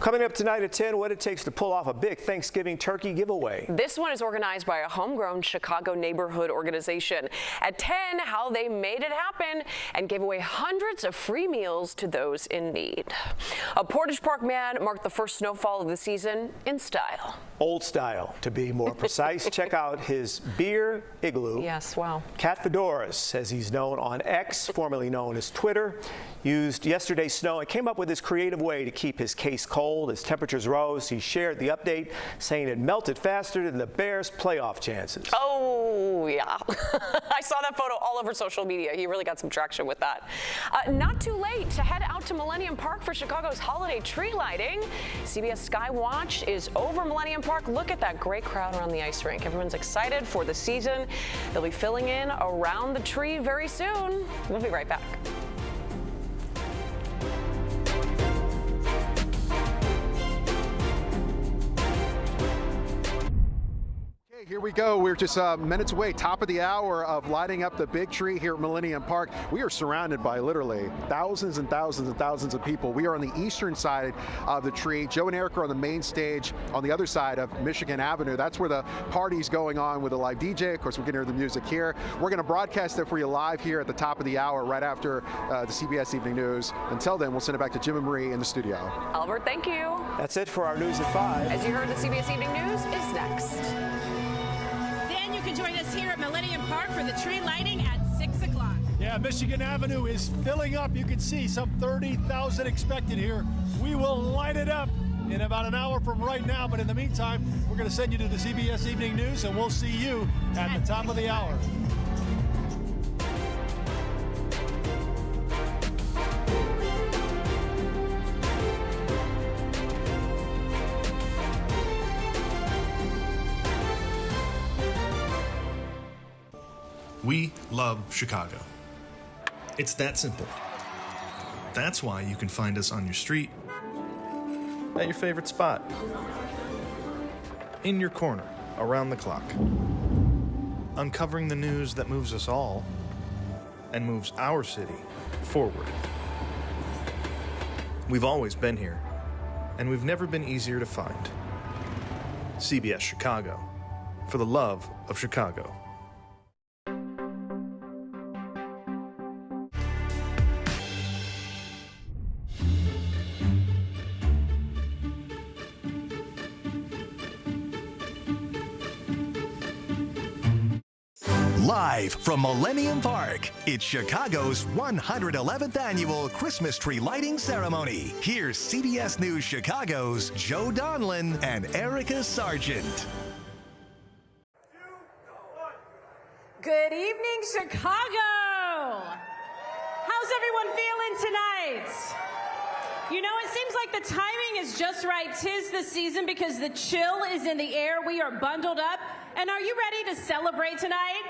Coming up tonight at 10, what it takes to pull off a big Thanksgiving turkey giveaway. This one is organized by a homegrown Chicago neighborhood organization. At 10, how they made it happen and gave away hundreds of free meals to those in need. A Portage Park man marked the first snowfall of the season in style. Old style, to be more precise. Check out his beer igloo. Yes, wow. Cat Fedoras, as he's known on X, formerly known as Twitter, used yesterday's snow and came up with this creative way to keep his case cold. As temperatures rose, he shared the update, saying it melted faster than the Bears' playoff chances. Oh, yeah. I saw that photo all over social media. He really got some traction with that. Not too late to head out to Millennium Park for Chicago's holiday tree lighting. CBS Skywatch is over Millennium Park. Look at that great crowd around the ice rink. Everyone's excited for the season. They'll be filling in around the tree very soon. We'll be right back. Here we go. We're just minutes away, top of the hour of lighting up the big tree here at Millennium Park. We are surrounded by literally thousands and thousands and thousands of people. We are on the eastern side of the tree. Joe and Eric are on the main stage on the other side of Michigan Avenue. That's where the party's going on with a live DJ. Of course, we can hear the music here. We're going to broadcast it for you live here at the top of the hour right after the CBS Evening News. Until then, we'll send it back to Jim and Marie in the studio. Albert, thank you. That's it for our News at 5. As you heard, the CBS Evening News is next. You can join us here at Millennium Park for the tree lighting at 6 o'clock. Yeah, Michigan Avenue is filling up. You can see some 30,000 expected here. We will light it up in about an hour from right now, but in the meantime, we're going to send you to the CBS Evening News, and we'll see you at the top of the hour. We love Chicago. It's that simple. That's why you can find us on your street, at your favorite spot, in your corner, around the clock, uncovering the news that moves us all and moves our city forward. We've always been here, and we've never been easier to find. CBS Chicago, for the love of Chicago. Live from Millennium Park, it's Chicago's 111th annual Christmas tree lighting ceremony. Here's CBS News Chicago's Joe Donlin and Erica Sargent. Good evening, Chicago. How's everyone feeling tonight? You know, it seems like the timing is just right. 'Tis the season because the chill is in the air. We are bundled up. And are you ready to celebrate tonight?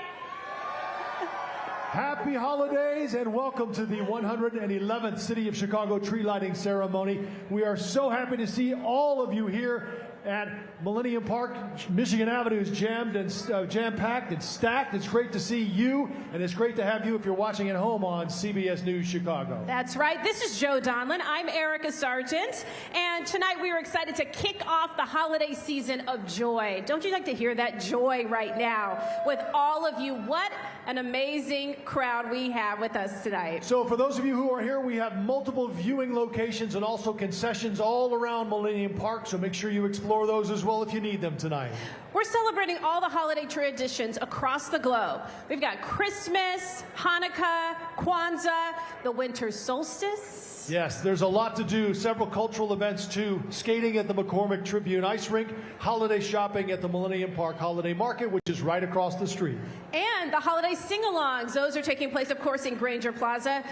Happy holidays and welcome to the 111th City of Chicago tree lighting ceremony. We are so happy to see all of you here at Millennium Park. Michigan Avenue is jammed and jam-packed and stacked. It's great to see you, and it's great to have you if you're watching at home on CBS News Chicago. That's right. This is Joe Donlin. I'm Erica Sargent, and tonight we are excited to kick off the holiday season of joy. Don't you like to hear that joy right now with all of you? What an amazing crowd we have with us tonight. So for those of you who are here, we have multiple viewing locations and also concessions all around Millennium Park, so make sure you explore those as well if you need them tonight. We're celebrating all the holiday traditions across the globe. We've got Christmas, Hanukkah, Kwanzaa, the winter solstice. Yes, there's a lot to do. Several cultural events too. Skating at the McCormick Tribune Ice Rink, holiday shopping at the Millennium Park Holiday Market, which is right across the street. And the holiday sing-alongs. Those are taking place, of course, in Granger Plaza.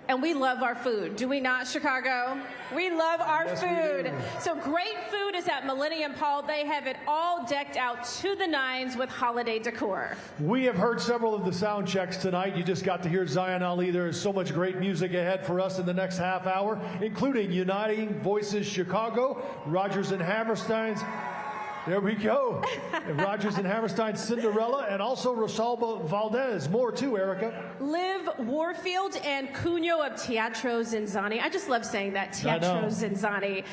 And we love our food. Do we not, Chicago? We love our food. So great food is at Millennium Park. They have it all decked out to the nines with holiday decor. We have heard several of the sound checks tonight. You just got to hear Zion Ali. There is so much great music ahead for us in the next half hour, including Uniting Voices Chicago, Rodgers and Hammerstein's There we go. And Rogers and Hammerstein's Cinderella, and also Rosalba Valdez. More too, Erica. Liv Warfield and Cunho of Teatro ZinZanni. I just love saying that, Teatro ZinZanni.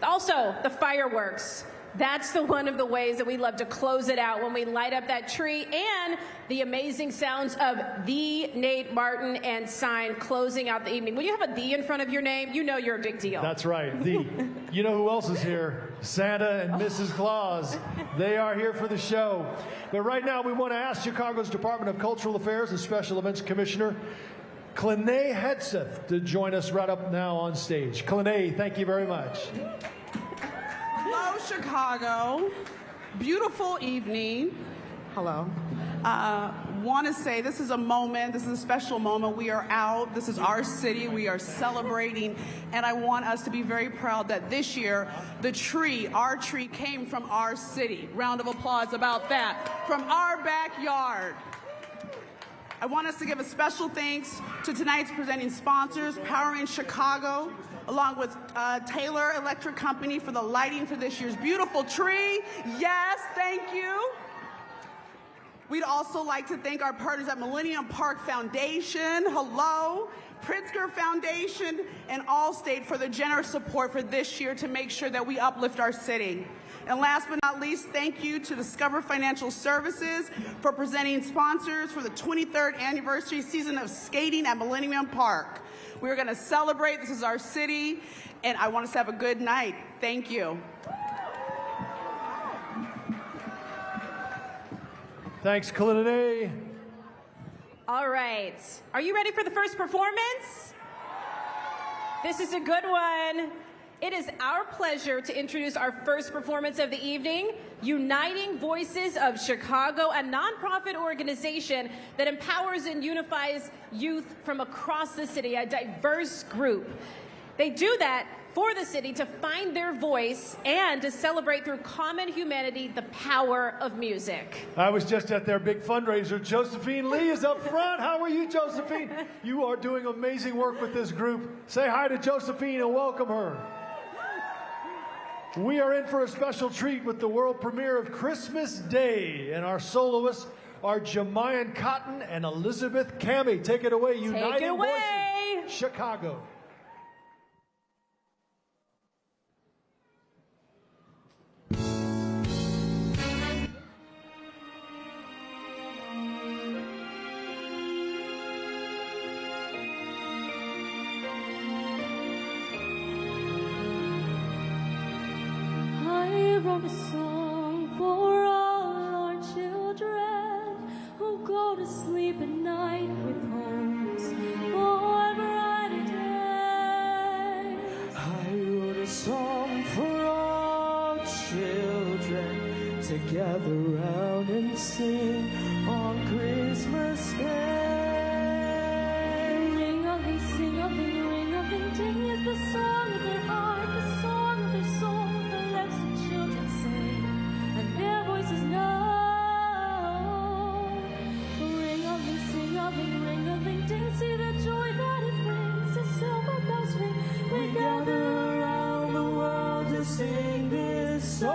Also, the fireworks. That's one of the ways that we love to close it out when we light up that tree, and the amazing sounds of the Nate Martin and Sign closing out the evening. When you have a "the" in front of your name, you know you're a big deal. That's right. The. You know who else is here? Santa and Mrs. Claus. They are here for the show. But right now, we want to ask Chicago's Department of Cultural Affairs and Special Events Commissioner, Clene Hedseth, to join us right up now on stage. Clene, thank you very much. Hello, Chicago. Beautiful evening. Hello. Want to say this is a moment, this is a special moment. We are out. This is our city. We are celebrating. And I want us to be very proud that this year, the tree, our tree, came from our city. Round of applause about that. From our backyard. I want us to give a special thanks to tonight's presenting sponsors, Powering Chicago, along with Taylor Electric Company for the lighting for this year's beautiful tree. Yes, thank you. We'd also like to thank our partners at Millennium Park Foundation, hello, Pritzker Foundation, and Allstate for their generous support for this year to make sure that we uplift our city. And last but not least, thank you to Discover Financial Services for presenting sponsors for the 23rd anniversary season of skating at Millennium Park. We're going to celebrate. This is our city, and I want us to have a good night. Thank you. Thanks, Clene. All right. Are you ready for the first performance? This is a good one. It is our pleasure to introduce our first performance of the evening, Uniting Voices of Chicago, a nonprofit organization that empowers and unifies youth from across the city, a diverse group. They do that for the city to find their voice and to celebrate through common humanity the power of music. I was just at their big fundraiser. Josephine Lee is up front. How are you, Josephine? You are doing amazing work with this group. Say hi to Josephine and welcome her. We are in for a special treat with the world premiere of Christmas Day, and our soloists are Jemian Cotton and Elizabeth Cammey. Take it away, Uniting Voices, Chicago. I wrote a song for all our children who go to sleep at night with homes for brighter days. I wrote a song for all children to gather round and sing on Christmas Day. Ring-a-ling, sing-a-ling, ring-a-ling, ding is the song of their heart, the song of their soul. Children sing, and their voices know. Ring-a-ling, sing-a-ling, ring-a-ling, ding, see the joy that it brings. The silver bells ring. We gather around the world to sing this song.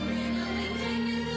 Ring-a-ling, ding is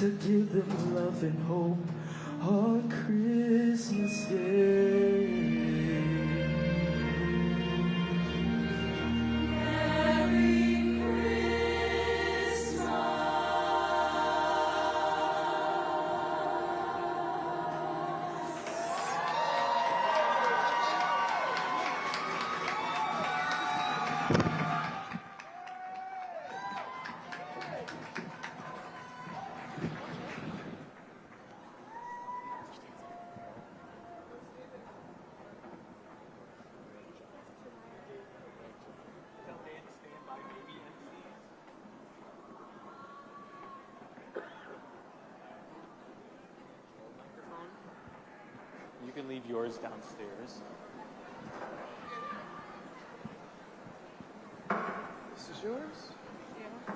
to give them love and hope on Christmas Day. You can leave yours downstairs. This is yours? Yeah.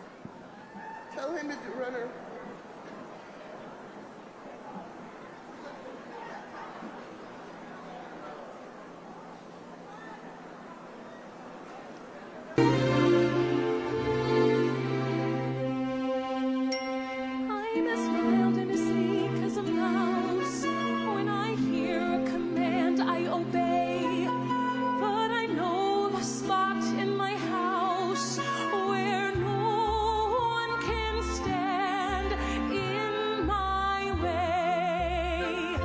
Tell him to run her. I'm as wild and asleep as a mouse. When I hear a command, I obey. But I know the spot in my house where no one can stand in my way.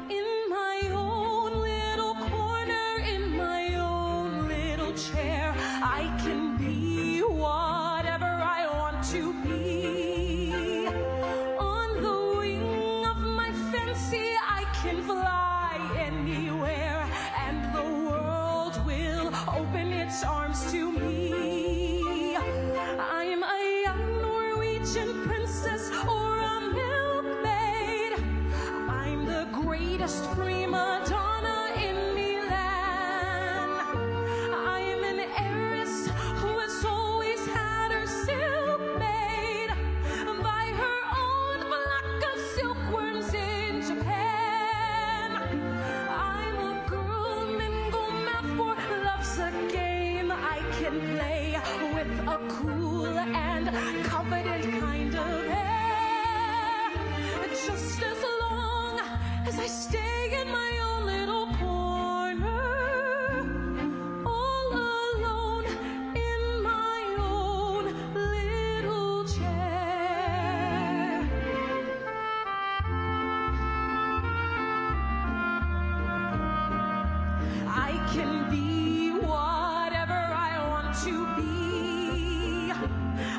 In my own little corner, in my own little chair, I can be whatever I want to be. On the wing of my fancy, I can fly anywhere, and the world will open its arms to me. I'm a young Norwegian princess or a milkmaid. I'm the greatest prima donna in Milan. I am an heiress who has always had her silk made by her own flock of silkworms in Japan. I'm a girl, mingle math for love's a game I can play with a cool and confident kind of air. Just as long as I stay in my own little corner, all alone in my own little chair. I can be whatever I want to be.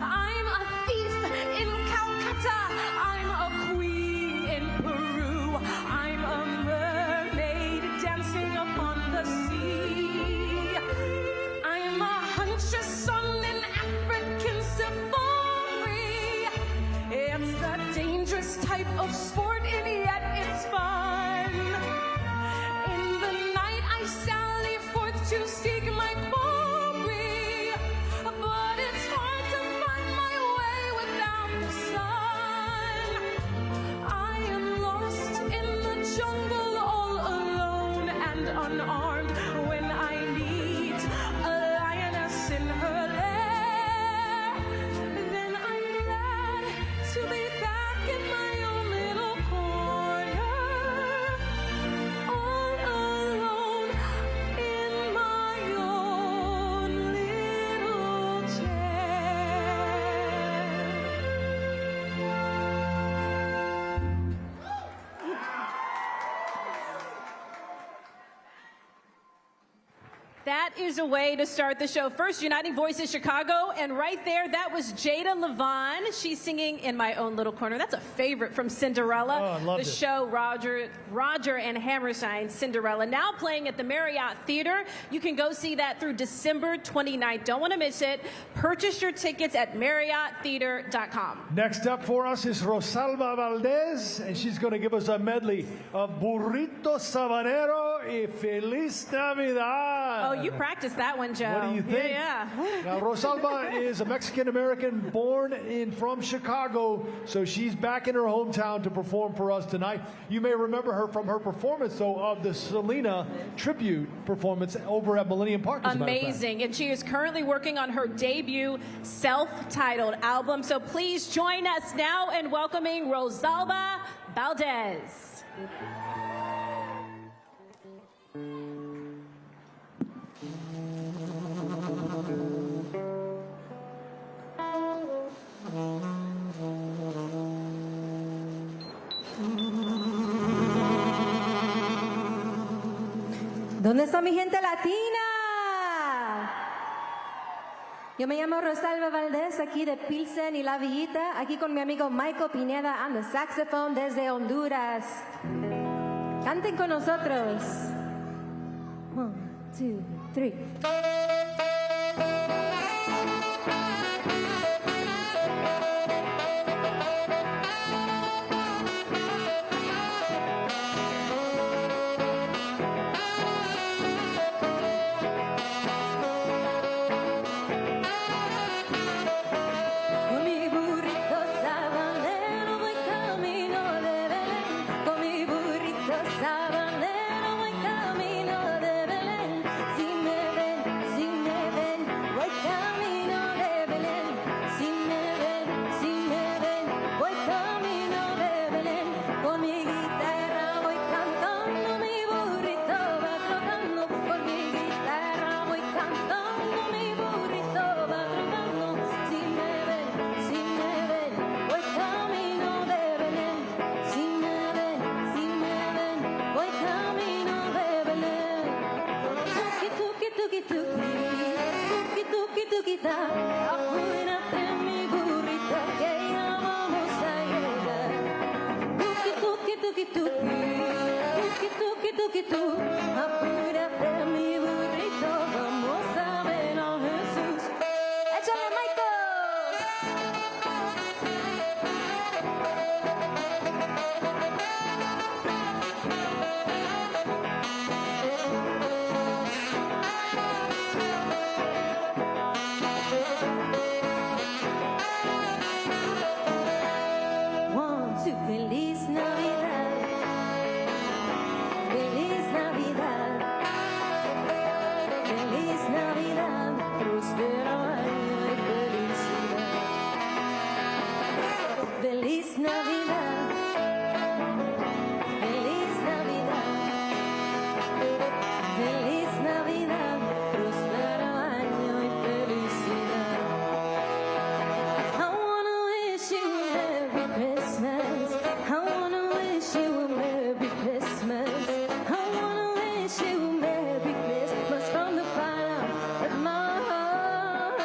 I'm a thief in Calcutta. I'm a queen in Peru. I'm a mermaid dancing upon the sea. I'm a huntress on an African safari. It's a dangerous type of sport, and yet it's fun. In the night I sally forth to seek my quarry, but it's hard to find my way without the sun. I am lost in the jungle all alone and unarmed when I meet a lioness in her lair. Then I'm glad to be back in my own little corner, all alone in my own little chair. That is a way to start the show. First, Uniting Voices Chicago, and right there, that was Jada Levon. She's singing In My Own Little Corner. That's a favorite from Cinderella. Oh, I loved the it. show Roger and Hammerstein's Cinderella. Now playing at the Marriott Theater. You can go see that through December 29th. Don't want to miss it. Purchase your tickets at MarriottTheater.com. Next up for us is Rosalba Valdez, and she's going to give us a medley of Burrito Sabanero y Feliz Navidad. Oh, you practiced that one, Joe. What do you think? Yeah. Now, Rosalba is a Mexican-American born from Chicago, so she's back in her hometown to perform for us tonight. You may remember her from her performance, though, of the Selena tribute performance over at Millennium Park. Amazing. And she is currently working on her debut self-titled album. So please join us now in welcoming Rosalba Valdez. ¿Dónde está mi gente latina? Yo me llamo Rosalba Valdez, aquí de Pilsen y La Villita, aquí con mi amigo Michael Pineda on the saxophone desde Honduras. Canten con nosotros. 1, 2, 3. Apúrate mi burrita que ya vamos a llegar. Tuki tuki tuki tuki, tuki tuki tuki tu. Apúrate mi burrito, vamos a ver a Jesús. ¡Échale, Feliz Navidad, Feliz Navidad, Feliz Navidad, próspero año y felicidad. Feliz Navidad, Feliz Navidad, Feliz Navidad, próspero año y felicidad. I wanna wish you a Merry Christmas. I wanna wish you a Merry Christmas. I wanna wish you a Merry Christmas from the bottom of my heart.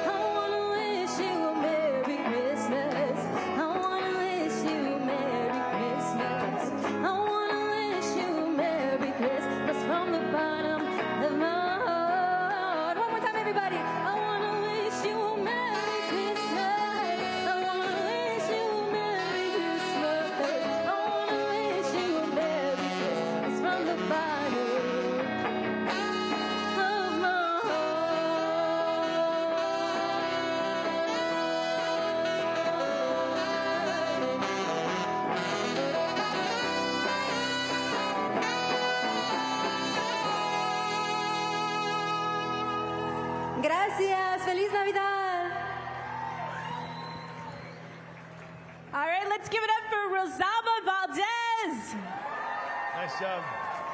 I wanna wish you a Merry Christmas. I wanna wish you a Merry Christmas. I wanna wish you a Merry Christmas from the bottom of my heart. One more time, everybody. I wanna wish you a Merry Christmas. I wanna wish you a Merry Christmas. I wanna wish you a Merry Christmas from the bottom of my heart. Gracias. Feliz Navidad. All right, let's give it up for Rosalba Valdez. Nice job.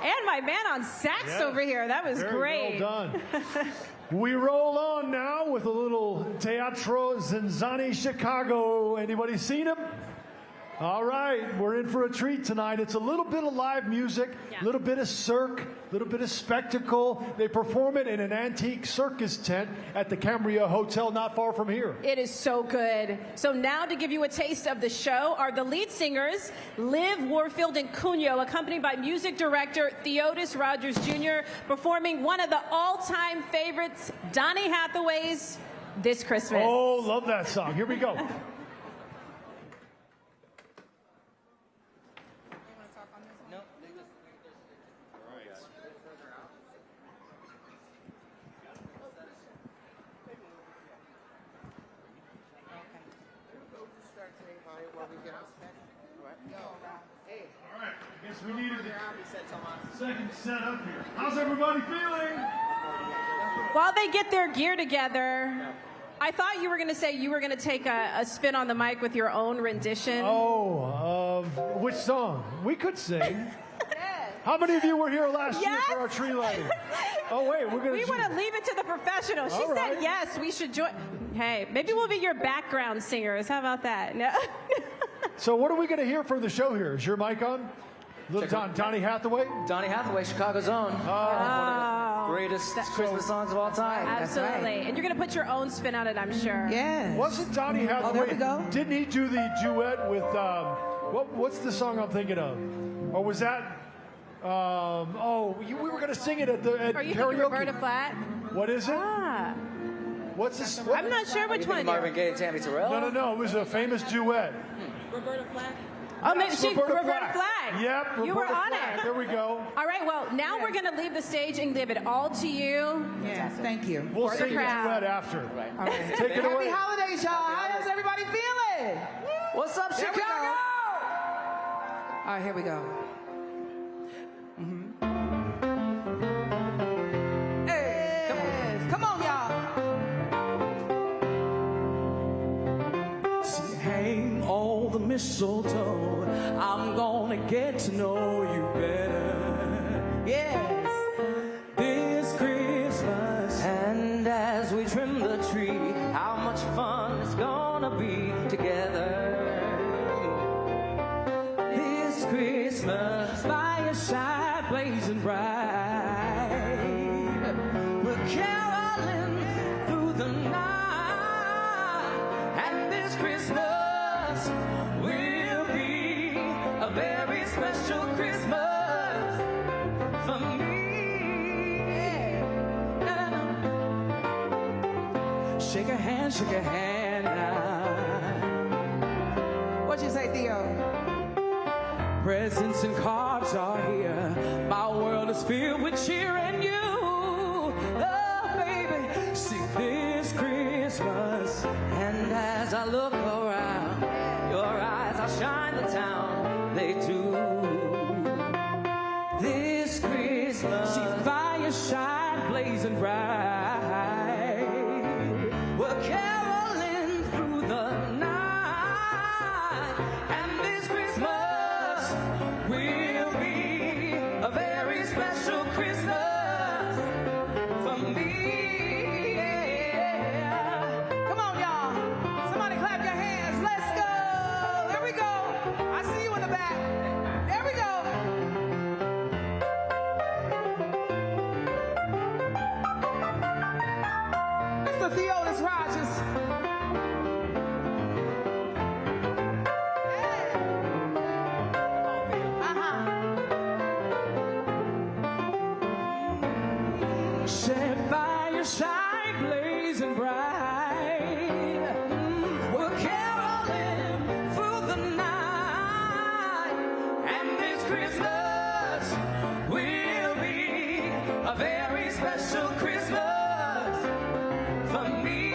And my man on sax Yeah. over here. That was Very great. well done. We roll on now with a little Teatro ZinZanni Chicago. Anybody seen him? All right, we're in for a treat tonight. It's a little bit of live music, a little bit of cirque, a little bit of spectacle. They perform it in an antique circus tent at the Cambria Hotel not far from here. It is so good. So now to give you a taste of the show are the lead singers, Liv Warfield and Cunyo, accompanied by music director Theodis Rogers Jr., performing one of the all-time favorites, Donny Hathaway's This Christmas. Oh, love that song. Here we go. I guess we needed the second set up here. How's everybody feeling? While they get their gear together, I thought you were going to say you were going to take a spin on the mic with your own rendition. Oh, which song? We could sing. How many of you were here last year for our tree lighting? Oh, wait, we're going to... We want to leave it to the professionals. She said yes, we should join. Hey, maybe we'll be your background singers. How about that? No. So what are we going to hear from the show here? Is your mic on? Donny Hathaway? Donny Hathaway, Chicago's own. One of the greatest Christmas songs of all time. Absolutely. That's right. And you're going to put your own spin on it, I'm sure. Yeah. Wasn't Donny Hathaway... there we go. Didn't he do the duet with... what's the song I'm thinking of? Or was that... we were going to sing it at Are you karaoke. thinking Roberta Flack? What is it? Ah. What's this? I'm not sure which one. Marvin Gaye and Tammy Terrell? No. It was a famous duet. Roberta Flack? Oh, maybe Roberta Flack. Yep, you were Roberta on Flack. it. There we go. All right, well, now we're going to leave the stage and give it all to you. Yes, thank you. We'll For the sing the crowd. duet after. Right. All right. Take it away. Happy holidays, y'all. How's everybody feeling? What's up, Here we Chicago? go. All right, here we go. Hey, come on, y'all. See, hang all the mistletoe. I'm gonna get to know you better. Yes, this Christmas. And as we trim the tree, how much fun it's gonna be together. This Christmas, fireside blazing bright. We're caroling through the night, and this Christmas will be a very special Christmas for me. Shake a hand now. What'd you say, Theo? Presents and cards are here. My world is filled with cheer and you. Oh, baby, see this Christmas. And as I look around, your eyes outshine the town. They do. This Christmas, see fire shine blazing bright. We're caroling through the night. And this Christmas will be a very special Christmas for me. Come on, y'all. Somebody clap your hands. Let's go. There we go. I see you in the back. There we go. Mr. Theodis Rogers. Set fire shine blazing bright. We're caroling through the night, and this Christmas will be a very special Christmas for me.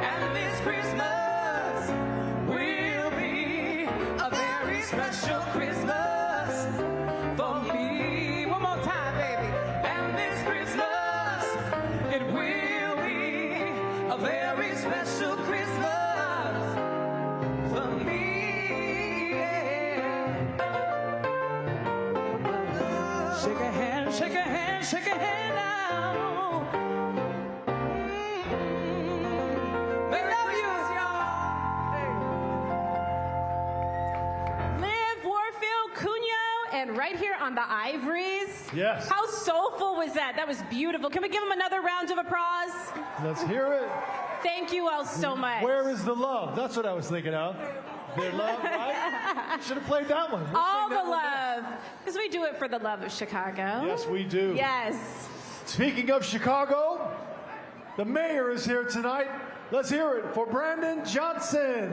And this Christmas will be a very special Christmas for me. One more time, baby. And this Christmas, it will be a very special Christmas for me. Shake a hand, shake a hand, shake a hand now. Make love you, y'all. Liv, Warfield, Cunyo, and right here on the Ivories. Yes. How soulful was that? That was beautiful. Can we give them another round of applause? Let's hear it. Thank you all so much. Where is the love? That's what I was thinking of. Their love, right? Should have played that one. We'll all sing that the one love. Because we do it for the love of Chicago. Yes, we do. Yes. Speaking of Chicago, the mayor is here tonight. Let's hear it for Brandon Johnson.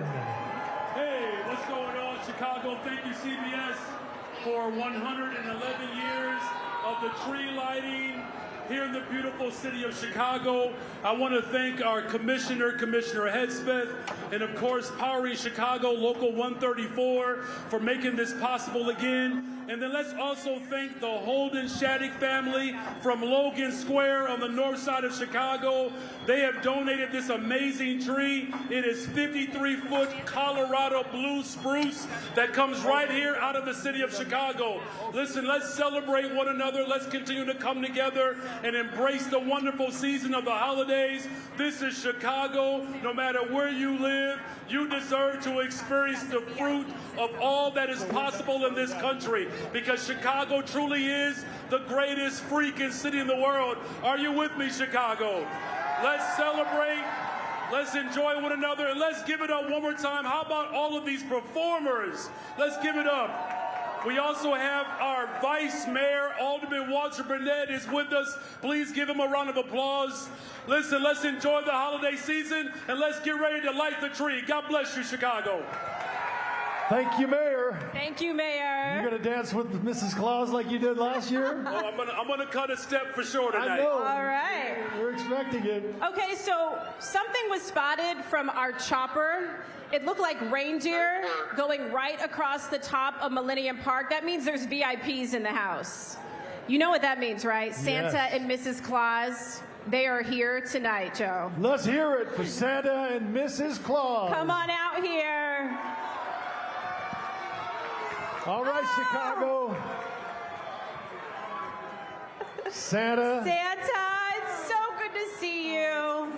Hey, what's going on, Chicago? Thank you, CBS, for 111 years of the tree lighting. here in the beautiful city of Chicago. I want to thank our Commissioner Hedspeth, and of course, Powering Chicago Local 134 for making this possible again. And then let's also thank the Holden Shattuck family from Logan Square on the north side of Chicago. They have donated this amazing tree. It is 53-foot Colorado blue spruce that comes right here out of the city of Chicago. Listen, let's celebrate one another. Let's continue to come together and embrace the wonderful season of the holidays. This is Chicago. No matter where you live, you deserve to experience the fruit of all that is possible in this country, because Chicago truly is the greatest freaking city in the world. Are you with me, Chicago? Let's celebrate, let's enjoy one another, and let's give it up one more time. How about all of these performers? Let's give it up. We also have our Vice Mayor, Alderman Walter Burnett, is with us. Please give him a round of applause. Listen, let's enjoy the holiday season, and let's get ready to light the tree. God bless you, Chicago. Thank you, Mayor. Thank you, Mayor. You're going to dance with Mrs. Claus like you did last year? Oh, I'm gonna cut a step for sure tonight. I know. All right. We're expecting it. Okay, so something was spotted from our chopper. It looked like reindeer going right across the top of Millennium Park. That means there's VIPs in the house. You know what that means, right? Santa Yes. and Mrs. Claus, they are here tonight, Joe. Let's hear it for Santa and Mrs. Claus. Come on out here. All right, Chicago. Santa. Santa, it's so good to see you.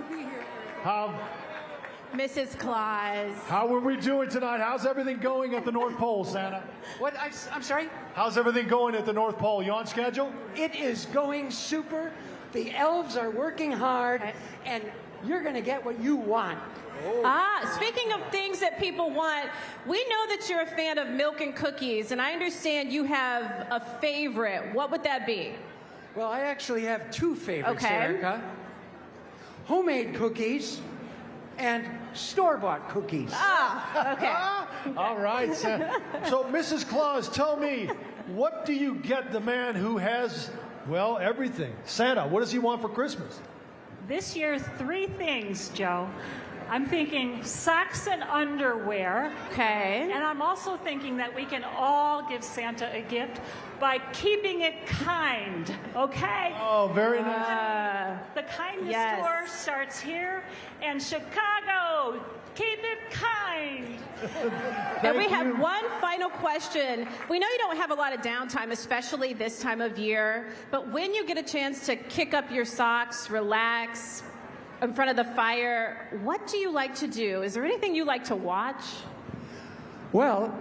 Mrs. Claus. How are we doing tonight? How's everything going at the North Pole, Santa? What? I'm sorry? How's everything going at the North Pole? You on schedule? It is going super. The elves are working hard, and you're going to get what you want. Speaking of things that people want, we know that you're a fan of milk and cookies, and I understand you have a favorite. What would that be? Well, I actually have two favorites, Okay. Erica. Homemade cookies and store-bought cookies. Okay. All right, Santa. So, Mrs. Claus, tell me, what do you get the man who has, well, everything? Santa, what does he want for Christmas? This year, 3 things, Joe. I'm thinking socks and underwear. Okay. And I'm also thinking that we can all give Santa a gift by keeping it kind, okay? Oh, very nice. The kindness yes. store starts here, and Chicago, keep it kind. And we have one final question. We know you don't have a lot of downtime, especially this time of year, but when you get a chance to kick up your socks, relax in front of the fire, what do you like to do? Is there anything you like to watch? Well,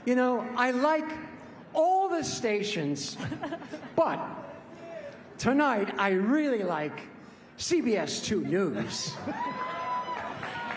you know, I like all the stations, but tonight I really like CBS 2 News.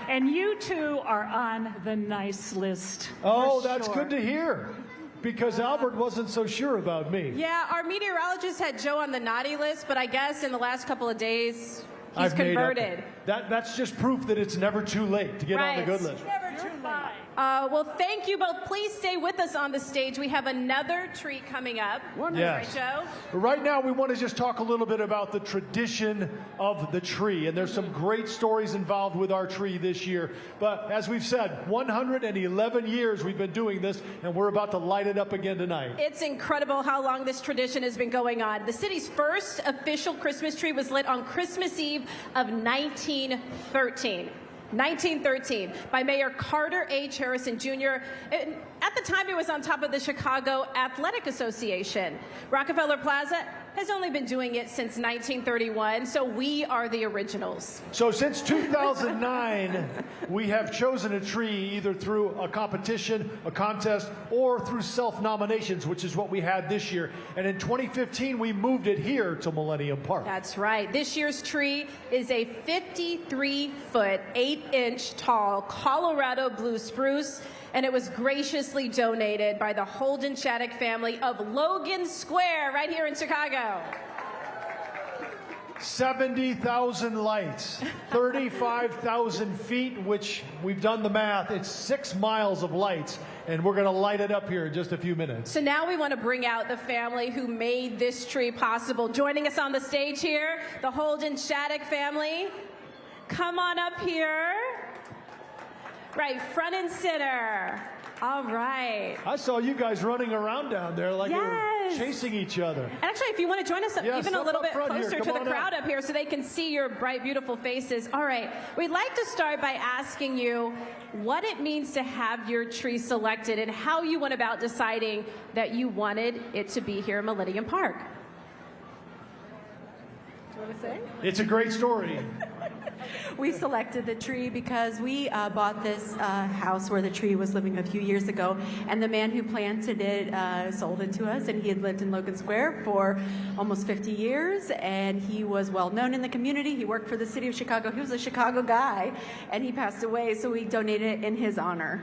And you two are on the nice list. Oh, for that's sure. good to hear, because Albert wasn't so sure about me. Yeah, our meteorologist had Joe on the naughty list, but I guess in the last couple of days, he's I've made up converted. That's just proof that it's never too late to get on the good list. Never too late. Well, thank you both. Please stay with us on the stage. We have another treat coming up. Yes. Right, Joe? Right now, we want to just talk a little bit about the tradition of the tree. And there's some great stories involved with our tree this year. But as we've said, 111 years we've been doing this, and we're about to light it up again tonight. It's incredible how long this tradition has been going on. The city's first official Christmas tree was lit on Christmas Eve of 1913. 1913 by Mayor Carter H. Harrison Jr. At the time, it was on top of the Chicago Athletic Association. Rockefeller Plaza has only been doing it since 1931, so we are the originals. So since 2009, we have chosen a tree either through a competition, a contest, or through self-nominations, which is what we had this year. And in 2015, we moved it here to Millennium Park. That's right. This year's tree is a 53-foot, 8-inch tall Colorado blue spruce, and it was graciously donated by the Holden Shattuck family of Logan Square right here in Chicago. 70,000 lights, 35,000 feet, which we've done the math. It's 6 miles of lights, and we're going to light it up here in just a few minutes. So now we want to bring out the family who made this tree possible. Joining us on the stage here, the Holden Shattuck family. Come on up here. Right, front and center. All right. I saw you guys running around down there like you were chasing each other. And actually, if you want to join us even a little bit closer to the crowd up here so they can see your bright, beautiful faces. All right. We'd like to start by asking you what it means to have your tree selected and how you went about deciding that you wanted it to be here in Millennium Park. Do you want to say? It's a great story. We selected the tree because we bought this house where the tree was living a few years ago, and the man who planted it sold it to us, and he had lived in Logan Square for almost 50 years, and he was well known in the community. He worked for the city of Chicago. He was a Chicago guy, and he passed away, so we donated it in his honor.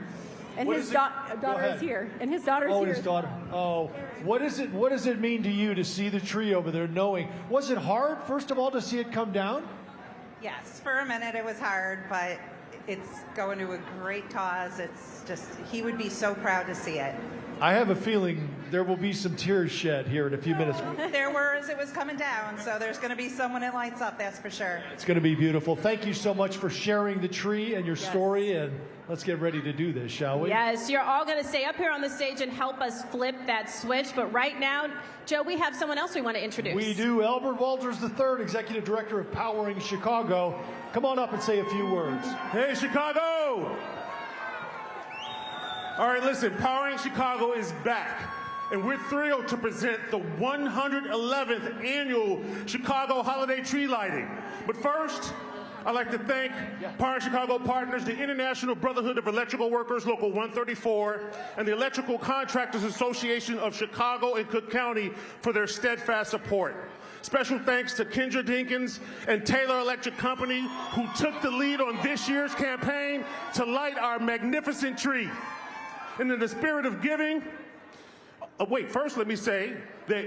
And his daughter is here. And his daughter's here. Oh, his daughter. Oh, what does it mean to you to see the tree over there, knowing? Was it hard, first of all, to see it come down? Yes, for a minute it was hard, but it's going to a great cause. It's just, he would be so proud to see it. I have a feeling there will be some tears shed here in a few minutes. There were as it was coming down, so there's going to be someone that lights up, that's for sure. It's going to be beautiful. Thank you so much for sharing the tree and your story, and let's get ready to do this, shall we? Yes, you're all going to stay up here on the stage and help us flip that switch, but right now, Joe, we have someone else we want to introduce. We do. Albert Walters III, Executive Director of Powering Chicago. Come on up and say a few words. Hey, Chicago! All right, listen, Powering Chicago is back, and we're thrilled to present the 111th annual Chicago Holiday Tree Lighting. But first, I'd like to thank Powering Chicago partners, the International Brotherhood of Electrical Workers, Local 134, and the Electrical Contractors Association of Chicago and Cook County for their steadfast support. Special thanks to Kendra Dinkins and Taylor Electric Company, who took the lead on this year's campaign to light our magnificent tree. And in the spirit of giving, first let me say that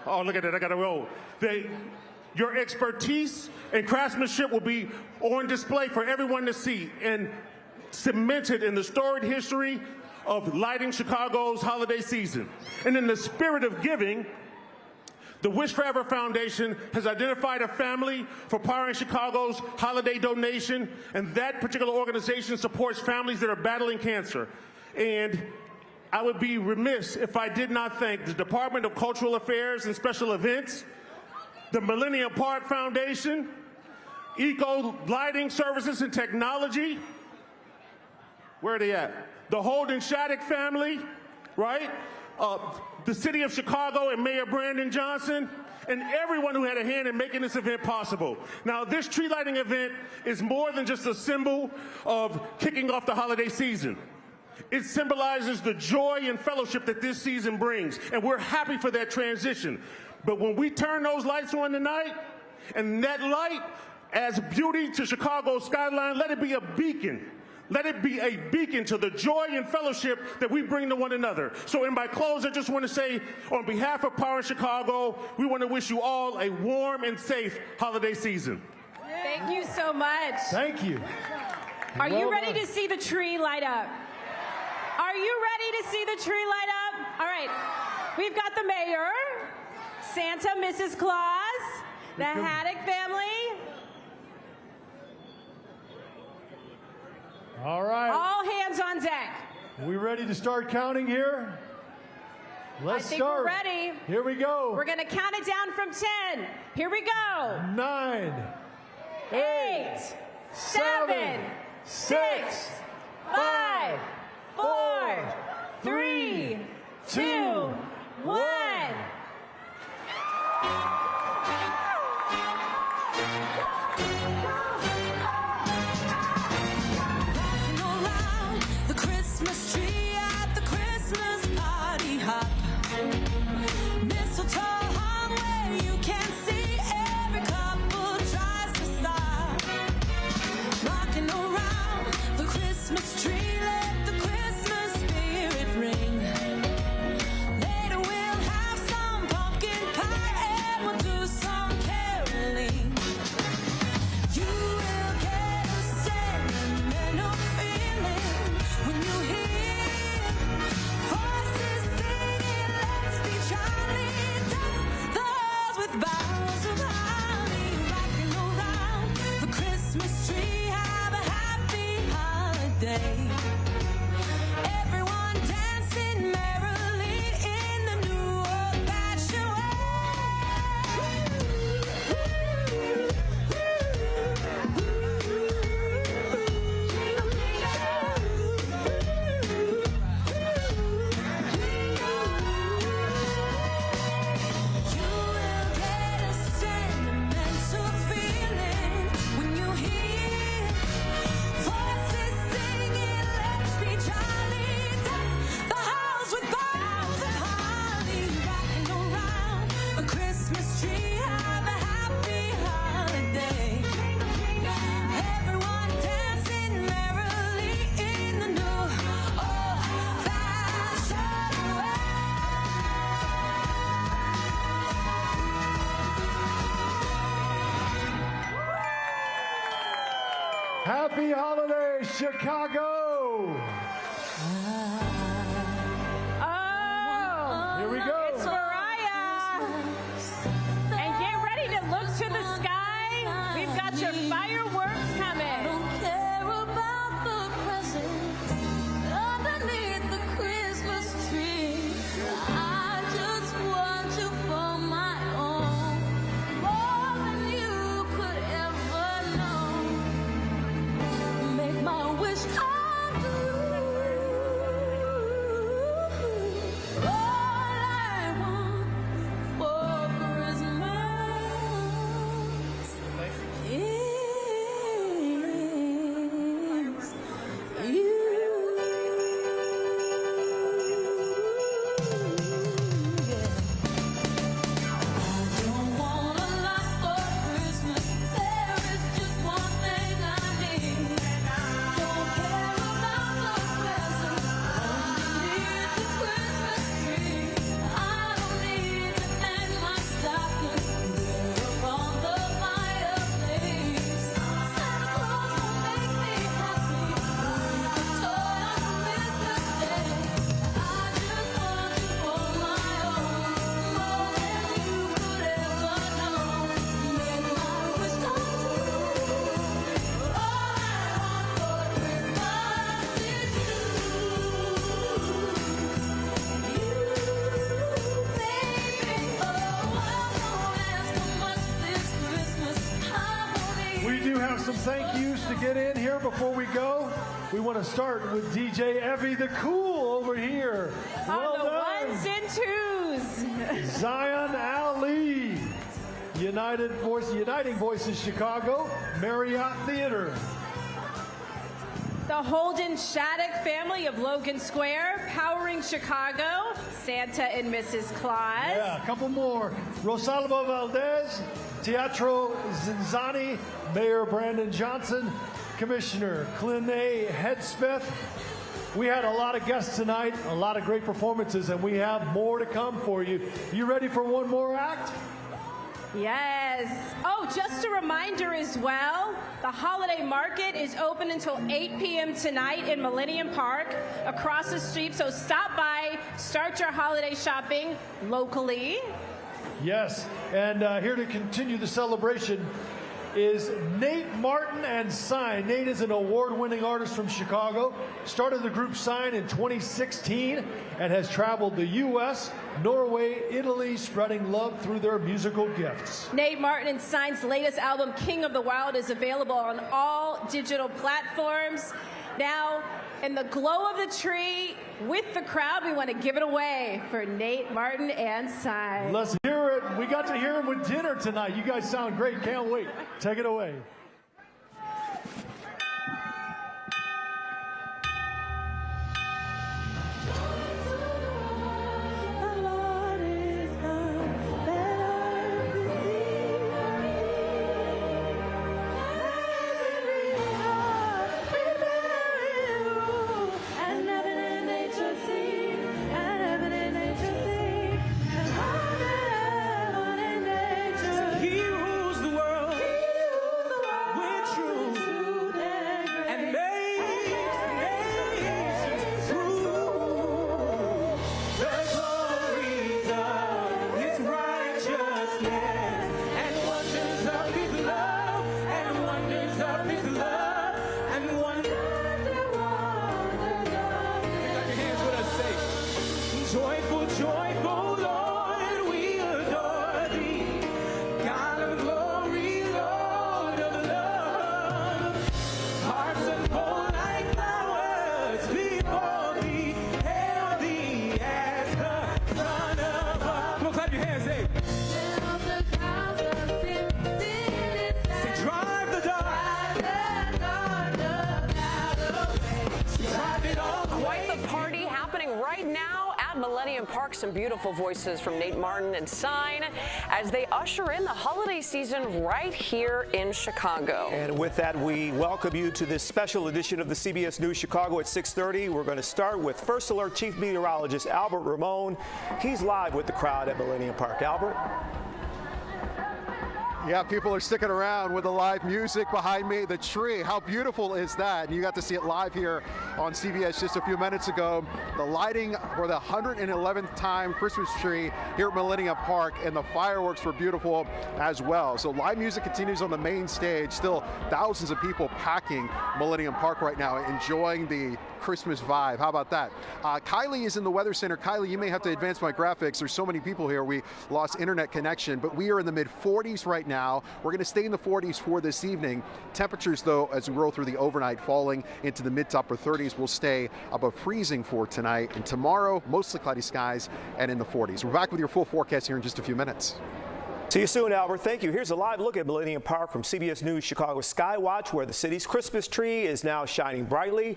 look at that, I gotta roll. Your expertise and craftsmanship will be on display for everyone to see and cemented in the storied history of lighting Chicago's holiday season. And in the spirit of giving, the Wish Forever Foundation has identified a family for Powering Chicago's holiday donation, and that particular organization supports families that are battling cancer. And I would be remiss if I did not thank the Department of Cultural Affairs and Special Events, the Millennium Park Foundation, Eco Lighting Services and Technology, where are they at? The Holden Shattuck family, right? The City of Chicago and Mayor Brandon Johnson, and everyone who had a hand in making this event possible. Now, this tree lighting event is more than just a symbol of kicking off the holiday season. It symbolizes the joy and fellowship that this season brings, and we're happy for that transition. But when we turn those lights on tonight, and that light adds beauty to Chicago's skyline, let it be a beacon. Let it be a beacon to the joy and fellowship that we bring to one another. So in my close, I just want to say, on behalf of Powering Chicago, we want to wish you all a warm and safe holiday season. Thank you so much. Thank you. Are you ready to see the tree light up? Are you ready to see the tree light up? All right. We've got the mayor, Santa, Mrs. Claus, the Haddock family. All right. All hands on deck. Are we ready to start counting here? Let's start. We're ready. Here we go. We're going to count it down from 10. Here we go. 9, 8, 7, 6, 5, 4, 3, 2, 1. Later we'll have some pumpkin pie and we'll do some cake. holiday. Everyone dancing merrily in the new old-fashioned Happy holidays, Chicago! Oh, here we go. It's Mariah. And get ready to look to the sky. We've got your fireworks coming. I don't care about the presents underneath the Christmas tree. I just want you for my own, more than you could ever know. Make my wish come true. All I want for Christmas is you. I don't want a lot for Christmas. There is just one thing I need. Don't care about the presents underneath the Christmas tree. I don't need to hang my stocking there upon the fireplace. Santa Claus will make me happy with a toy on Christmas Day. I just want you for my own, more than you could ever know. Make my wish come true. All I want for Christmas is you. You, baby. Oh, I won't ask for much this Christmas. I won't We do have some thank yous to get in here before we go. We want to start with DJ Evie the Cool over here. On the done. ones and twos. Zion Ali, Uniting Voices Chicago, Marriott Theater. The Holden Shattuck family of Logan Square, powering Chicago, Santa and Mrs. Claus. Yeah, a couple more. Rosalba Valdez, Teatro ZinZanni, Mayor Brandon Johnson, Commissioner Clinay Hedspeth. We had a lot of guests tonight, a lot of great performances, and we have more to come for you. You ready for one more act? Yes. Oh, just a reminder as well, the holiday market is open until 8 p.m. tonight in Millennium Park across the street. So stop by, start your holiday shopping locally. Yes, and here to continue the celebration is Nate Martin and Sign. Nate is an award-winning artist from Chicago, started the group Sign in 2016, and has traveled the U.S., Norway, Italy, spreading love through their musical gifts. Nate Martin and Sign's latest album, King of the Wild, is available on all digital platforms. Now, in the glow of the tree, with the crowd, we want to give it away for Nate Martin and Sign. Let's hear it. We got to hear him with dinner tonight. You guys sound great. Can't wait. Take it away. He rules the world. some beautiful voices from Nate Martin and Sign as they usher in the holiday season right here in Chicago. And with that, we welcome you to this special edition of the CBS News Chicago at 6:30. We're going to start with First Alert Chief Meteorologist Albert Ramon. He's live with the crowd at Millennium Park. Albert? Yeah, people are sticking around with the live music behind me. The tree, how beautiful is that? And you got to see it live here on CBS just a few minutes ago. The lighting for the 111th time Christmas tree here at Millennium Park, and the fireworks were beautiful as well. So live music continues on the main stage. Still thousands of people packing Millennium Park right now, enjoying the Christmas vibe. How about that? Kylie is in the Weather Center. Kylie, you may have to advance my graphics. There's so many people here. We lost internet connection, but we are in the mid-40s right now. We're going to stay in the 40s for this evening. Temperatures, though, as we roll through the overnight, falling into the mid to upper 30s. Will stay above freezing for tonight. And tomorrow, mostly cloudy skies and in the 40s. We're back with your full forecast here in just a few minutes. See you soon, Albert. Thank you. Here's a live look at Millennium Park from CBS News Chicago Skywatch, where the city's Christmas tree is now shining brightly.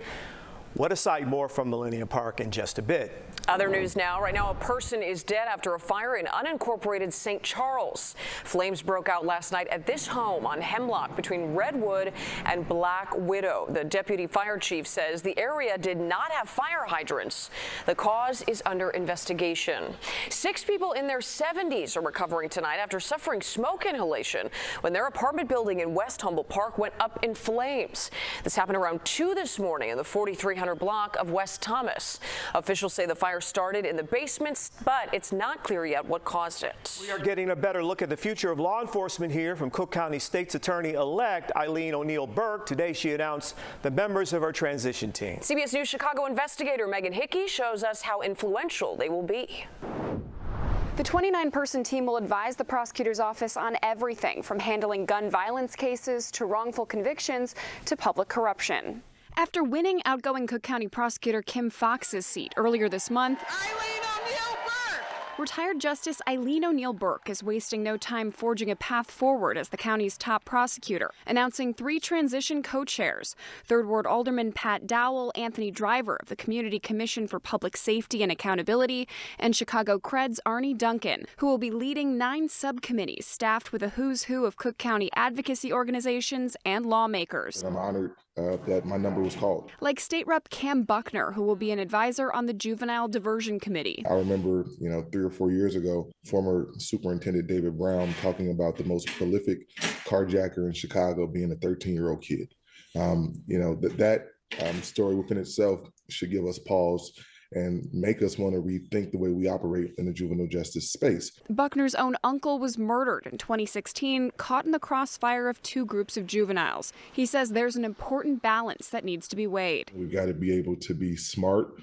What a sight. More from Millennium Park in just a bit. Other news now. Right now, a person is dead after a fire in unincorporated St. Charles. Flames broke out last night at this home on Hemlock between Redwood and Black Widow. The deputy fire chief says the area did not have fire hydrants. The cause is under investigation. 6 people in their 70s are recovering tonight after suffering smoke inhalation when their apartment building in West Humboldt Park went up in flames. This happened around 2 this morning in the 4300 block of West Thomas. Officials say the fire started in the basements, but it's not clear yet what caused it. We are getting a better look at the future of law enforcement here from Cook County State's Attorney-elect Eileen O'Neill Burke. Today she announced the members of her transition team. CBS News Chicago investigator Megan Hickey shows us how influential they will be. The 29-person team will advise the prosecutor's office on everything from handling gun violence cases to wrongful convictions to public corruption. After winning outgoing Cook County prosecutor Kim Fox's seat earlier this month, retired Justice Eileen O'Neill Burke is wasting no time forging a path forward as the county's top prosecutor, announcing 3 transition co-chairs: 3rd Ward Alderman Pat Dowell, Anthony Driver of the Community Commission for Public Safety and Accountability, and Chicago Cred's Arnie Duncan, who will be leading 9 subcommittees staffed with a who's who of Cook County advocacy organizations and lawmakers. I'm honored that my number was called. Like State Rep Cam Buckner, who will be an advisor on the Juvenile Diversion Committee. I remember, 3 or 4 years ago, former Superintendent David Brown talking about the most prolific carjacker in Chicago being a 13-year-old kid. That story within itself should give us pause and make us want to rethink the way we operate in the juvenile justice space. Buckner's own uncle was murdered in 2016, caught in the crossfire of 2 groups of juveniles. He says there's an important balance that needs to be weighed. We've got to be able to be smart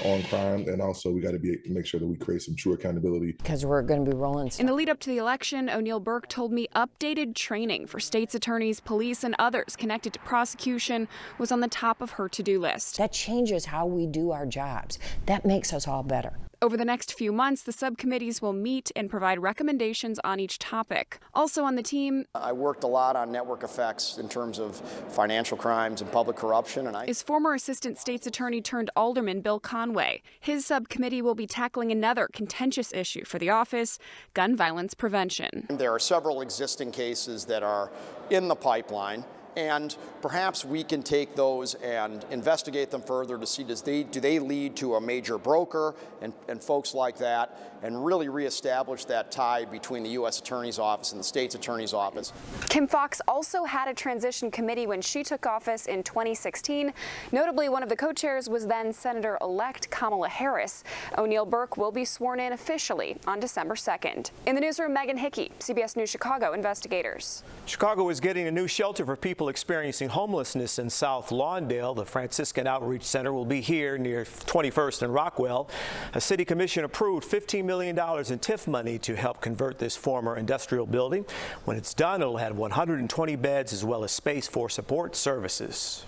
on crime, and also we got to make sure that we create some true accountability. Because we're going to be rolling. In the lead up to the election, O'Neill Burke told me updated training for state's attorneys, police, and others connected to prosecution was on the top of her to-do list. That changes how we do our jobs. That makes us all better. Over the next few months, the subcommittees will meet and provide recommendations on each topic. Also on the team, I worked a lot on network effects in terms of financial crimes and public corruption. Is former Assistant State's Attorney turned Alderman Bill Conway. His subcommittee will be tackling another contentious issue for the office, gun violence prevention. There are several existing cases that are in the pipeline, and perhaps we can take those and investigate them further to see do they lead to a major broker and folks like that, and really reestablish that tie between the U.S. Attorney's Office and the state's Attorney's Office. Kim Fox also had a transition committee when she took office in 2016. Notably, one of the co-chairs was then Senator-elect Kamala Harris. O'Neill Burke will be sworn in officially on December 2nd. In the newsroom, Megan Hickey, CBS News Chicago investigators. Chicago is getting a new shelter for people experiencing homelessness in South Lawndale. The Franciscan Outreach Center will be here near 21st and Rockwell. A city commission approved $15 million in TIF money to help convert this former industrial building. When it's done, it'll have 120 beds as well as space for support services.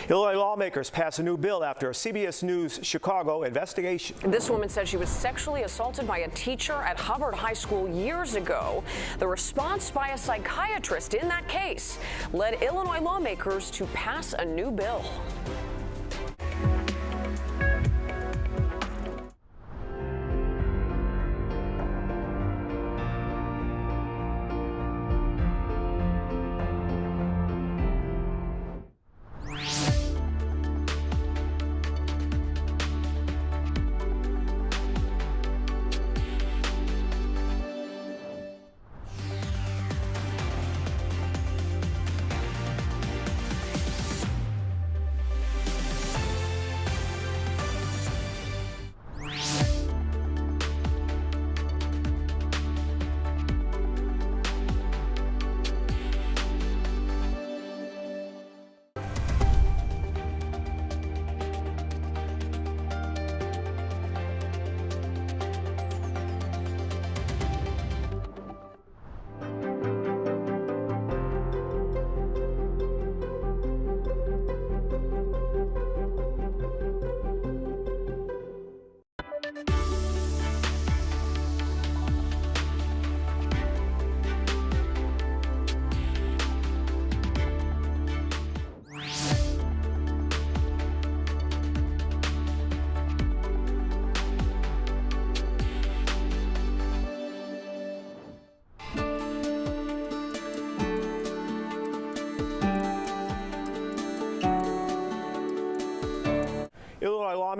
Illinois lawmakers pass a new bill after a CBS News Chicago investigation. This woman said she was sexually assaulted by a teacher at Hubbard High School years ago. The response by a psychiatrist in that case led Illinois lawmakers to pass a new bill.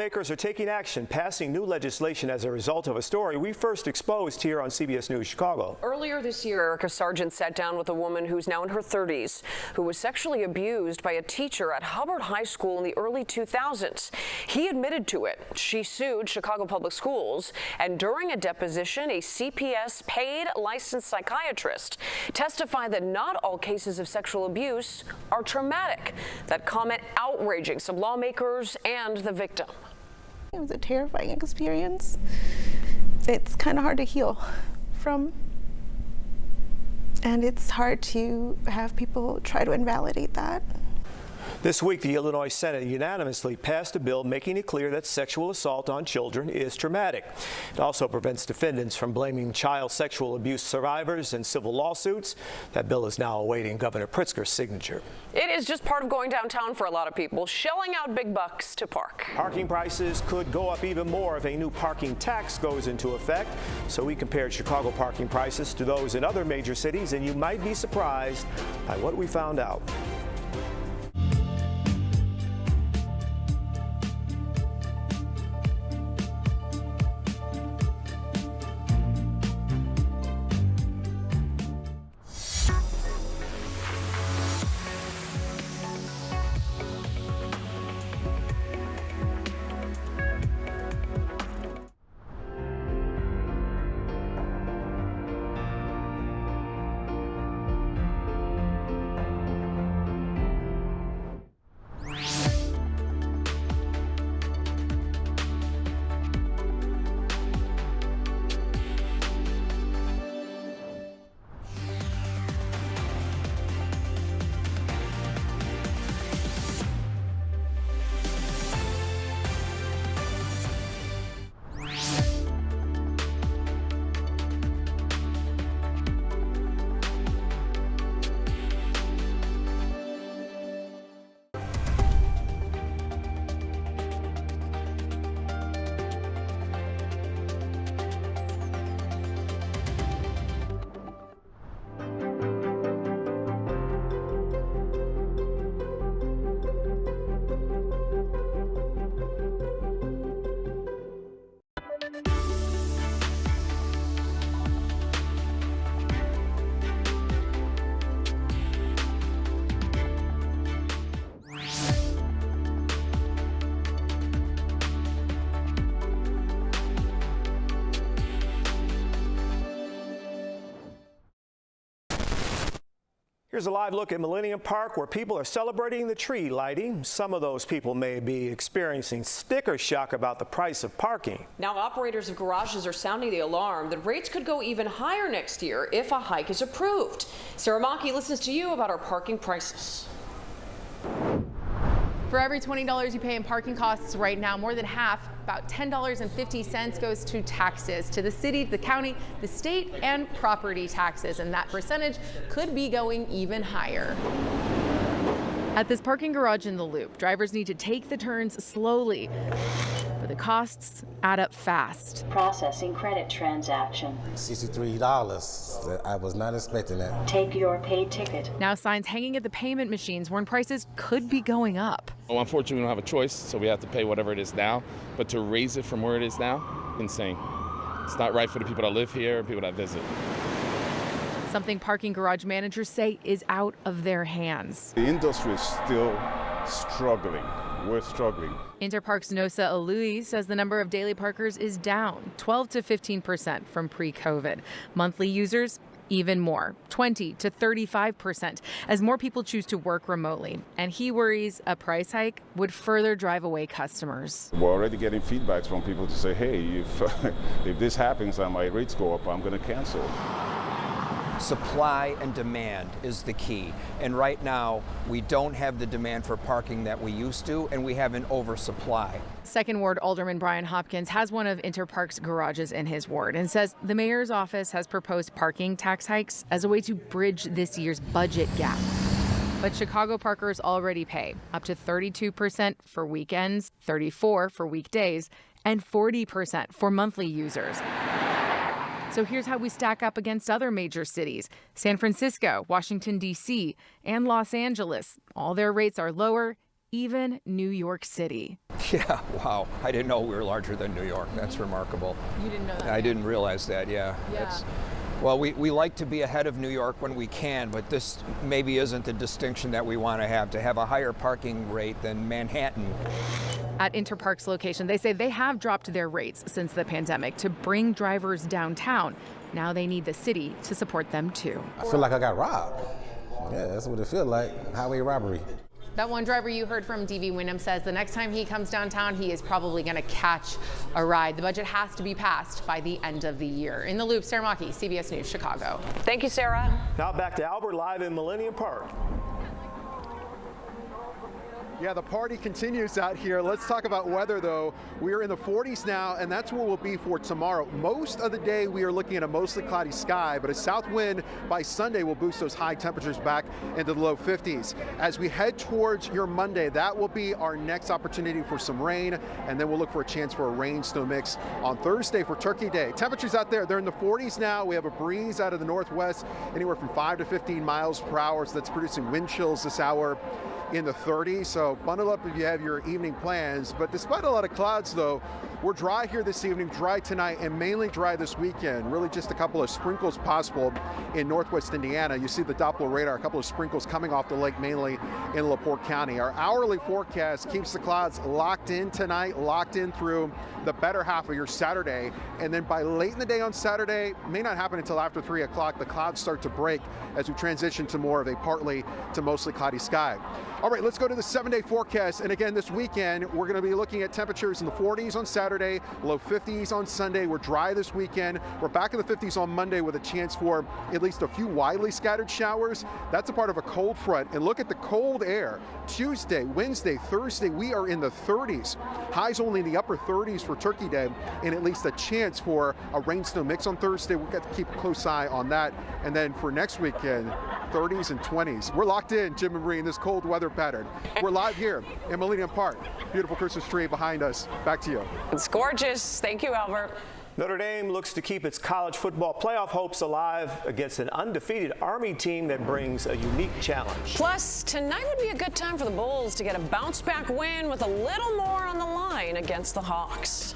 lawmakers are taking action, passing new legislation as a result of a story we first exposed here on CBS News Chicago. Earlier this year, Erica Sargent sat down with a woman who's now in her 30s who was sexually abused by a teacher at Hubbard High School in the early 2000s. He admitted to it. She sued Chicago Public Schools, and during a deposition, a CPS paid licensed psychiatrist testified that not all cases of sexual abuse are traumatic. That comment outraging some lawmakers and the victim. It was a terrifying experience. It's kind of hard to heal from, and it's hard to have people try to invalidate that. This week, the Illinois Senate unanimously passed a bill making it clear that sexual assault on children is traumatic. It also prevents defendants from blaming child sexual abuse survivors in civil lawsuits. That bill is now awaiting Governor Pritzker's signature. It is just part of going downtown for a lot of people, shelling out big bucks to park. Parking prices could go up even more if a new parking tax goes into effect. So we compared Chicago parking prices to those in other major cities, and you might be surprised by what we found out. Here's a live look at Millennium Park, where people are celebrating the tree lighting. Some of those people may be experiencing sticker shock about the price of parking. Now operators of garages are sounding the alarm that rates could go even higher next year if a hike is approved. Sarah Maki listens to you about our parking prices. For every $20 you pay in parking costs right now, more than half, about $10.50 goes to taxes, to the city, the county, the state, and property taxes. And that percentage could be going even higher. At this parking garage in the Loop, drivers need to take the turns slowly, but the costs add up fast. Processing credit transaction. $63. I was not expecting that. Take your paid ticket. Now signs hanging at the payment machines warn prices could be going up. Well, unfortunately, we don't have a choice, so we have to pay whatever it is now. But to raise it from where it is now, insane. It's not right for the people that live here and people that visit. Something parking garage managers say is out of their hands. The industry is still struggling. We're struggling. Interparks Nosa Alui says the number of daily parkers is down 12 to 15% from pre-COVID. Monthly users, even more, 20 to 35%, as more people choose to work remotely. And he worries a price hike would further drive away customers. We're already getting feedbacks from people to say, hey, if this happens and my rates go up, I'm going to cancel. Supply and demand is the key. And right now, we don't have the demand for parking that we used to, and we have an oversupply. Second Ward Alderman Brian Hopkins has one of Interpark's garages in his ward and says the mayor's office has proposed parking tax hikes as a way to bridge this year's budget gap. But Chicago parkers already pay up to 32% for weekends, 34% for weekdays, and 40% for monthly users. So here's how we stack up against other major cities. San Francisco, Washington, D.C., and Los Angeles. All their rates are lower even New York City. Yeah, wow. I didn't know we were larger than New York. That's remarkable. You didn't know that? I didn't realize that, yeah. Well, we like to be ahead of New York when we can, but this maybe isn't the distinction that we want to have a higher parking rate than Manhattan. At Interpark's location, they say they have dropped their rates since the pandemic to bring drivers downtown. Now they need the city to support them too. I feel like I got robbed. Yeah, that's what it feels like, highway robbery. That one driver you heard from, D.V. Wyndham, says the next time he comes downtown, he is probably going to catch a ride. The budget has to be passed by the end of the year. In the Loop, Sarah Maki, CBS News, Chicago. Thank you, Sarah. Now back to Albert live in Millennium Park. Yeah, the party continues out here. Let's talk about weather, though. We are in the 40s now, and that's where we'll be for tomorrow. Most of the day, we are looking at a mostly cloudy sky, but a south wind by Sunday will boost those high temperatures back into the low 50s. As we head towards your Monday, that will be our next opportunity for some rain, and then we'll look for a chance for a rain-snow mix on Thursday for Turkey Day. Temperatures out there, they're in the 40s now. We have a breeze out of the northwest, anywhere from 5 to 15 miles per hour, so that's producing wind chills this hour in the 30s, so bundle up if you have your evening plans. But despite a lot of clouds, though, we're dry here this evening, dry tonight, and mainly dry this weekend. Really just a couple of sprinkles possible in northwest Indiana. You see the Doppler radar, a couple of sprinkles coming off the lake, mainly in LaPorte County. Our hourly forecast keeps the clouds locked in tonight, locked in through the better half of your Saturday. And then by late in the day on Saturday, may not happen until after 3 o'clock, the clouds start to break as we transition to more of a partly to mostly cloudy sky. All right, let's go to the 7-day forecast. And again, this weekend, we're going to be looking at temperatures in the 40s on Saturday, low 50s on Sunday. We're dry this weekend. We're back in the 50s on Monday with a chance for at least a few widely scattered showers. That's a part of a cold front. And look at the cold air. Tuesday, Wednesday, Thursday, we are in the 30s. Highs only in the upper 30s for Turkey Day, and at least a chance for a rain-snow mix on Thursday. We've got to keep a close eye on that. And then for next weekend, 30s and 20s. We're locked in, Jim and Bree, in this cold weather pattern. We're live here in Millennium Park. Beautiful Christmas tree behind us. Back to you. It's gorgeous. Thank you, Albert. Notre Dame looks to keep its college football playoff hopes alive against an undefeated Army team that brings a unique challenge. Plus, tonight would be a good time for the Bulls to get a bounce-back win with a little more on the line against the Hawks.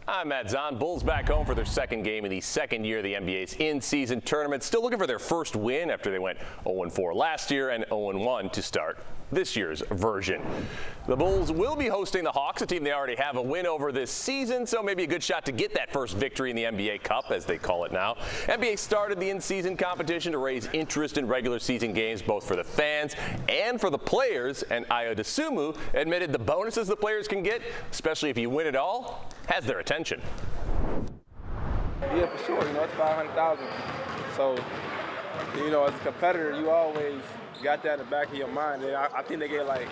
I'm Matt Zahn. Bulls back home for their second game in the second year of the NBA's in-season tournament. Still looking for their first win after they went 0-4 last year and 0-1 to start this year's version. The Bulls will be hosting the Hawks, a team they already have a win over this season, so maybe a good shot to get that first victory in the NBA Cup, as they call it now. NBA started the in-season competition to raise interest in regular season games, both for the fans and for the players, and Ayo Dosunmu admitted the bonuses the players can get, especially if you win it all, has their attention. Yeah, for sure. You know, it's 500,000. So, you know, as a competitor, you always got that in the back of your mind. I think they get like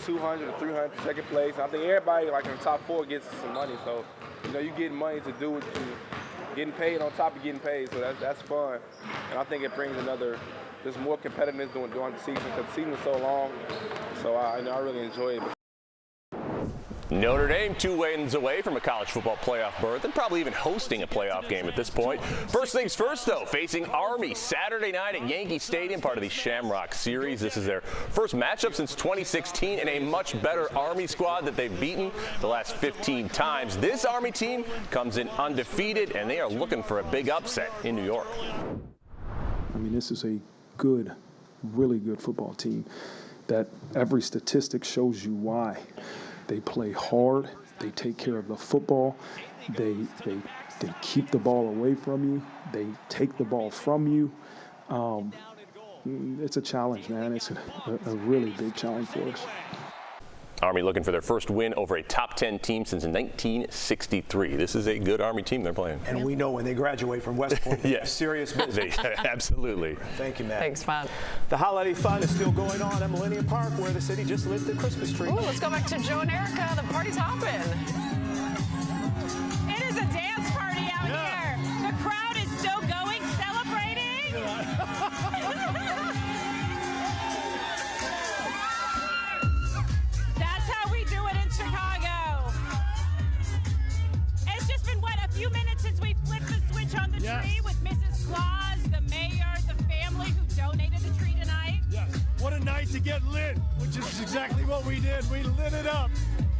200 or 300 for second place. I think everybody like in the top 4 gets some money. So, you know, you get money to do what getting paid on top of getting paid, so that's fun. And I think it brings there's more competitiveness during the season because the season is so long. So I really enjoy it. Notre Dame 2 wins away from a college football playoff berth and probably even hosting a playoff game at this point. First things first, though, facing Army Saturday night at Yankee Stadium, part of the Shamrock Series. This is their first matchup since 2016 and a much better Army squad that they've beaten the last 15 times. This Army team comes in undefeated, and they are looking for a big upset in New York. I mean, this is a good, really good football team that every statistic shows you why. They play hard. They take care of the football. They keep the ball away from you. They take the ball from you. It's a challenge, man. It's a really big challenge for us. Army looking for their first win over a top 10 team since 1963. This is a good Army team they're playing. And we know when they graduate from West Point, yes, serious business. Absolutely. Thank you, Matt. Thanks, Matt. The holiday fun is still going on at Millennium Park, where the city just lit the Christmas tree. Ooh, let's go back to Joe and Erica. The party's hopping. It is a dance party out here. The crowd is still going, celebrating. That's how we do it in Chicago. It's just been, a few minutes since we flipped the switch on the tree with Mrs. Claus, the mayor, the family who donated the tree tonight. Yes. What a night to get lit, which is exactly what we did. We lit it up.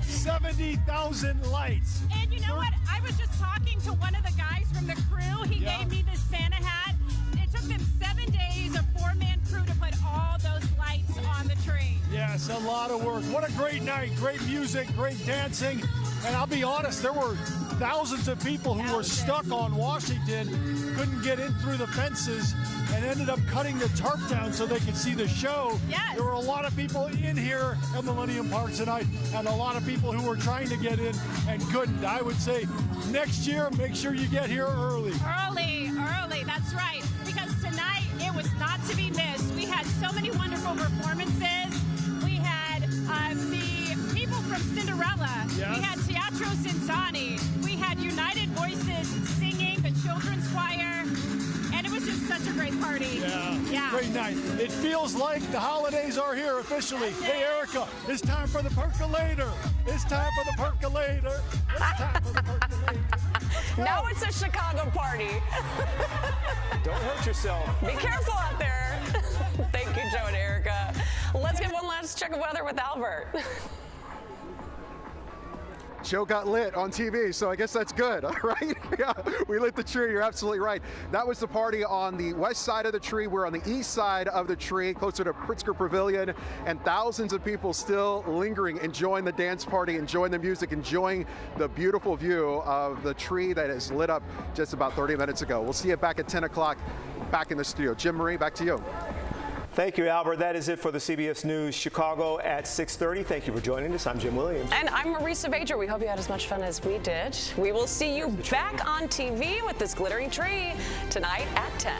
70,000 lights. And you know what? I was just talking to one of the guys from the crew. He gave me this Santa hat. It took them 7 days, a 4-man crew, to put all those lights on the tree. Yes, a lot of work. What a great night. Great music, great dancing. And I'll be honest, there were thousands of people who were stuck on Washington, couldn't get in through the fences, and ended up cutting the tarp down so they could see the show. Yes. There were a lot of people in here at Millennium Park tonight, and a lot of people who were trying to get in and couldn't. I would say next year, make sure you get here early. Early, that's right. Because tonight, it was not to be missed. We had so many wonderful performances. We had the people from Cinderella. Yes. We had Teatro ZinZanni. We had United Voices singing, the children's choir. And it was just such a great party. Yeah. Great night. It feels like the holidays are here officially. Hey, Erica, it's time for the percolator. It's time for the percolator. It's time for the percolator. Now it's a Chicago party. Don't hurt yourself. Be careful out there. Thank you, Joe and Erica. Let's get one last check of weather with Albert. Joe got lit on TV, so I guess that's good, all right? Yeah, we lit the tree, you're absolutely right. That was the party on the west side of the tree. We're on the east side of the tree, closer to Pritzker Pavilion, and thousands of people still lingering, enjoying the dance party, enjoying the music, enjoying the beautiful view of the tree that is lit up just about 30 minutes ago. We'll see you back at 10 o'clock, back in the studio. Jim Marie, back to you. Thank you, Albert. That is it for the CBS News Chicago at 6:30. Thank you for joining us. I'm Jim Williams. And I'm Marisa Bajer. We hope you had as much fun as we did. We will see you back on TV with this glittering tree tonight at 10.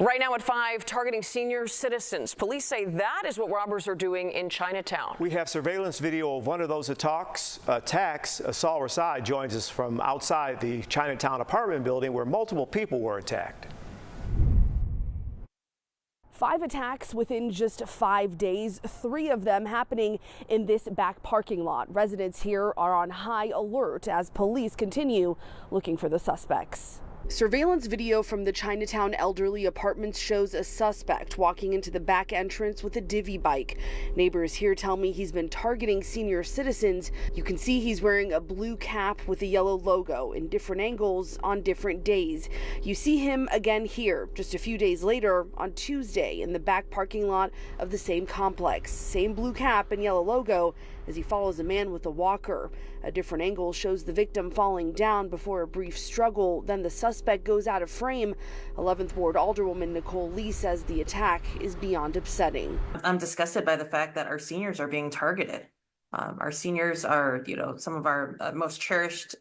Right now at 5, targeting senior citizens. Police say that is what robbers are doing in Chinatown. We have surveillance video of one of those attacks. Saul Rasai joins us from outside the Chinatown apartment building where multiple people were attacked. 5 attacks within just 5 days, 3 of them happening in this back parking lot. Residents here are on high alert as police continue looking for the suspects. Surveillance video from the Chinatown elderly apartments shows a suspect walking into the back entrance with a divvy bike. Neighbors here tell me he's been targeting senior citizens. You can see he's wearing a blue cap with a yellow logo in different angles on different days. You see him again here just a few days later on Tuesday in the back parking lot of the same complex. Same blue cap and yellow logo as he follows a man with a walker. A different angle shows the victim falling down before a brief struggle. Then the suspect goes out of frame. 11th Ward Alderwoman Nicole Lee says the attack is beyond upsetting. I'm disgusted by the fact that our seniors are being targeted. Our seniors are, some of our most cherished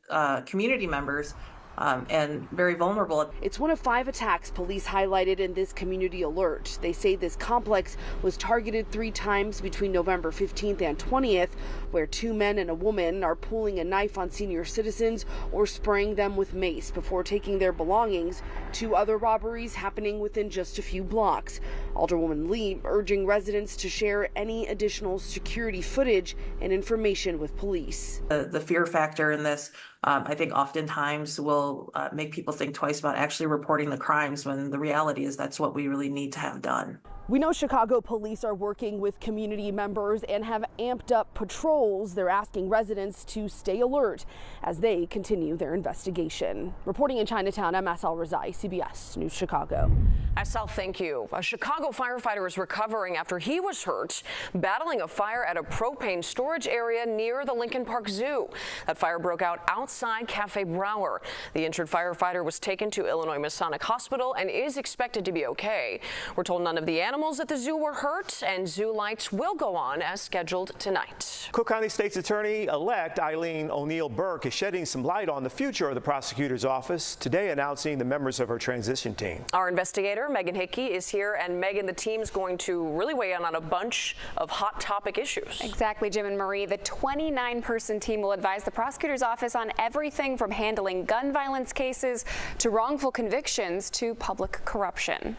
community members. And very vulnerable. It's one of 5 attacks police highlighted in this community alert. They say this complex was targeted 3 times between November 15th and 20th, where 2 men and a woman are pulling a knife on senior citizens or spraying them with mace before taking their belongings. 2 other robberies happening within just a few blocks. Alderwoman Lee urging residents to share any additional security footage and information with police. The fear factor in this, I think oftentimes will make people think twice about actually reporting the crimes when the reality is that's what we really need to have done. We know Chicago police are working with community members and have amped up patrols. They're asking residents to stay alert as they continue their investigation. Reporting in Chinatown, I'm Asal Razai, CBS News Chicago. Asal, thank you. A Chicago firefighter is recovering after he was hurt battling a fire at a propane storage area near the Lincoln Park Zoo. That fire broke out outside Cafe Brower. The injured firefighter was taken to Illinois Masonic Hospital and is expected to be okay. We're told none of the animals at the zoo were hurt, and zoo lights will go on as scheduled tonight. Cook County State's Attorney-elect Eileen O'Neill Burke is shedding some light on the future of the prosecutor's office, today announcing the members of her transition team. Our investigator, Megan Hickey, is here, and Megan, the team's going to really weigh in on a bunch of hot topic issues. Exactly, Jim and Marie. The 29-person team will advise the prosecutor's office on everything from handling gun violence cases to wrongful convictions to public corruption.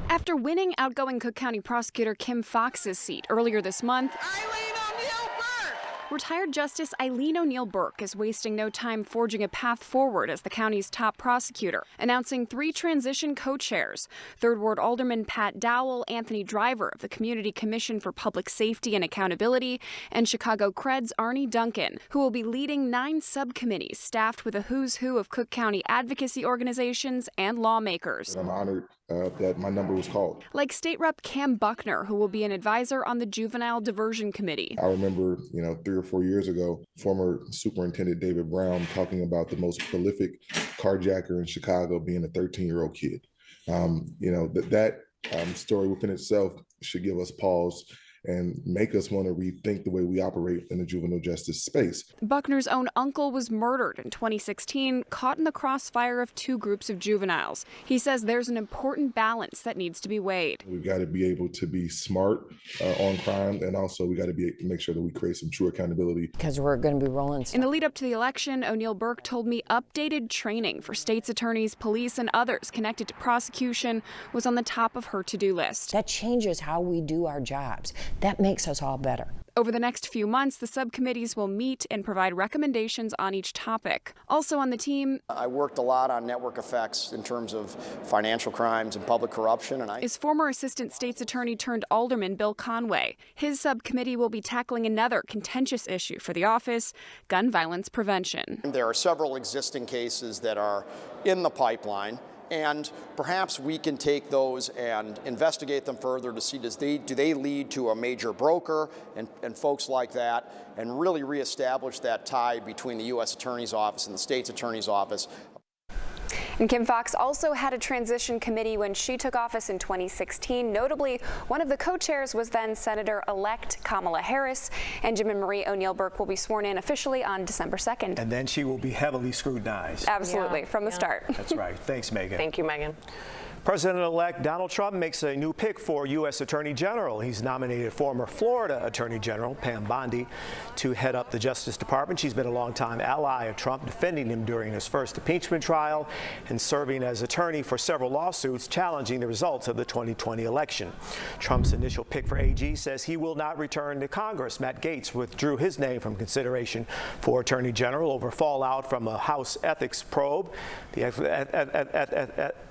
After winning outgoing Cook County Prosecutor Kim Fox's seat earlier this month, retired Justice Eileen O'Neill Burke is wasting no time forging a path forward as the county's top prosecutor, announcing 3 transition co-chairs. 3rd Ward Alderman Pat Dowell, Anthony Driver of the Community Commission for Public Safety and Accountability, and Chicago Cred's Arnie Duncan, who will be leading 9 subcommittees staffed with a who's who of Cook County advocacy organizations and lawmakers. I'm honored that my number was called. Like State Rep Cam Buckner, who will be an advisor on the Juvenile Diversion Committee. I remember, 3 or 4 years ago, former Superintendent David Brown talking about the most prolific carjacker in Chicago being a 13-year-old kid. That story within itself should give us pause and make us want to rethink the way we operate in the juvenile justice space. Buckner's own uncle was murdered in 2016, caught in the crossfire of 2 groups of juveniles. He says there's an important balance that needs to be weighed. We've got to be able to be smart on crime, and also we got to make sure that we create some true accountability. Because we're going to be rolling stuff. In the lead up to the election, O'Neill Burke told me updated training for state's attorneys, police, and others connected to prosecution was on the top of her to-do list. That changes how we do our jobs. That makes us all better. Over the next few months, the subcommittees will meet and provide recommendations on each topic. Also on the team, I worked a lot on network effects in terms of financial crimes and public corruption. Is former Assistant State's Attorney turned Alderman Bill Conway. His subcommittee will be tackling another contentious issue for the office, gun violence prevention. There are several existing cases that are in the pipeline, and perhaps we can take those and investigate them further to see do they lead to a major broker and folks like that, and really reestablish that tie between the U.S. Attorney's Office and the state's Attorney's Office. And Kim Foxx also had a transition committee when she took office in 2016. Notably, one of the co-chairs was then Senator-elect Kamala Harris, and Jim and Marie O'Neill Burke will be sworn in officially on December 2nd. And then she will be heavily scrutinized. Absolutely, from the start. That's right. Thanks, Megan. Thank you, Megan. President-elect Donald Trump makes a new pick for U.S. Attorney General. He's nominated former Florida Attorney General Pam Bondi to head up the Justice Department. She's been a longtime ally of Trump, defending him during his first impeachment trial and serving as attorney for several lawsuits challenging the results of the 2020 election. Trump's initial pick for AG says he will not return to Congress. Matt Gaetz withdrew his name from consideration for Attorney General over fallout from a House ethics probe. The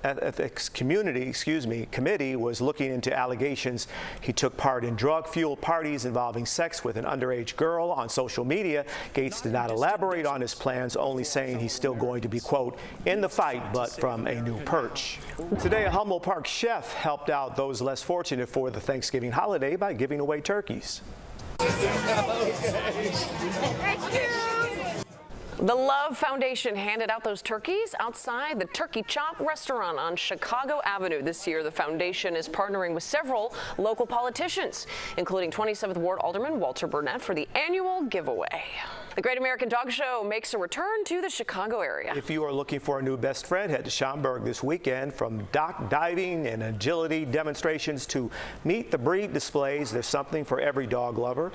ethics committee was looking into allegations he took part in drug-fueled parties involving sex with an underage girl on social media. Gaetz did not elaborate on his plans, only saying he's still going to be, quote, in the fight, but from a new perch. Today, a Humboldt Park chef helped out those less fortunate for the Thanksgiving holiday by giving away turkeys. The Love Foundation handed out those turkeys outside the Turkey Chop restaurant on Chicago Avenue. This year, the foundation is partnering with several local politicians, including 27th Ward Alderman Walter Burnett, for the annual giveaway. The Great American Dog Show makes a return to the Chicago area. If you are looking for a new best friend, head to Schaumburg this weekend. From dock diving and agility demonstrations to meet the breed displays, there's something for every dog lover.